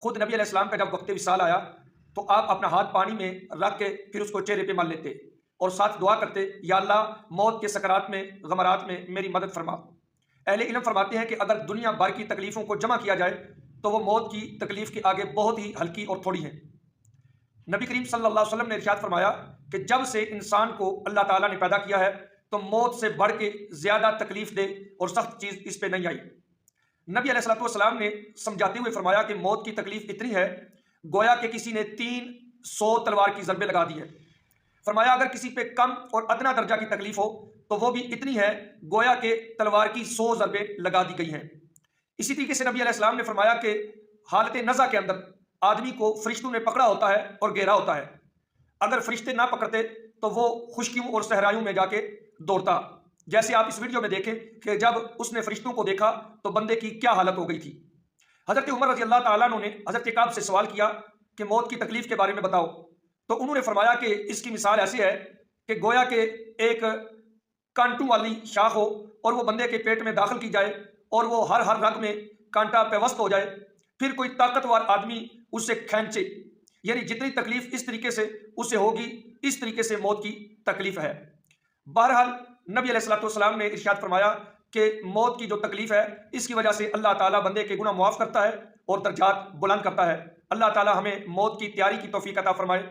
خود نبی علیہ السلام کا جب وقت وصال آیا تو آپ اپنا ہاتھ پانی میں رکھ کے پھر اس کو چہرے پہ مل لیتے اور ساتھ دعا کرتے، یا اللہ موت کے سکرات میں، غمرات میں میری مدد فرما۔ اہل علم فرماتے ہیں کہ اگر دنیا بھر کی تکلیفوں کو جمع کیا جائے تو وہ موت کی تکلیف کے آگے بہت ہی ہلکی اور تھوڑی ہیں۔ نبی کریم صلی اللہ علیہ وسلم نے ارشاد فرمایا کہ جب سے انسان کو اللہ تعالیٰ نے پیدا کیا ہے تو موت سے بڑھ کے زیادہ تکلیف دہ اور سخت چیز اس پہ نہیں آئی۔ نبی علیہ الصلوۃ والسلام نے سمجھاتے ہوئے فرمایا کہ موت کی تکلیف اتنی ہے گویا کہ کسی نے 300 تلوار کی ضربیں لگا دی ہے۔ فرمایا اگر کسی پہ کم اور ادنا درجہ کی تکلیف ہو تو وہ بھی اتنی ہے گویا کہ تلوار کی 100 ضربیں لگا دی گئی ہیں۔ اسی طریقے سے نبی علیہ السلام نے فرمایا کہ حالت نزع کے اندر آدمی کو فرشتوں نے پکڑا ہوتا ہے اور گھیرا ہوتا ہے، اگر فرشتے نہ پکڑتے تو وہ خشکیوں اور صحرائیوں میں جا کے دوڑتا، جیسے آپ اس ویڈیو میں دیکھیں کہ جب اس نے فرشتوں کو دیکھا تو بندے کی کیا حالت ہو گئی تھی۔ حضرت عمر رضی اللہ تعالیٰ عنہ نے حضرت کعب سے سوال کیا کہ موت کی تکلیف کے بارے میں بتاؤ، تو انہوں نے فرمایا کہ اس کی مثال ایسی ہے کہ گویا کہ ایک کانٹوں والی شاخ ہو اور وہ بندے کے پیٹ میں داخل کی جائے اور وہ ہر رگ میں کانٹا پیوست ہو جائے، پھر کوئی طاقتور آدمی اسے کھینچے، یعنی جتنی تکلیف اس طریقے سے اسے ہوگی اس طریقے سے موت کی تکلیف ہے۔ بہرحال نبی علیہ الصلوۃ والسلام نے ارشاد فرمایا کہ موت کی جو تکلیف ہے اس کی وجہ سے اللہ تعالیٰ بندے کے گناہ معاف کرتا ہے اور درجات بلند کرتا ہے۔ اللہ تعالیٰ ہمیں موت کی تیاری کی توفیق عطا فرمائے۔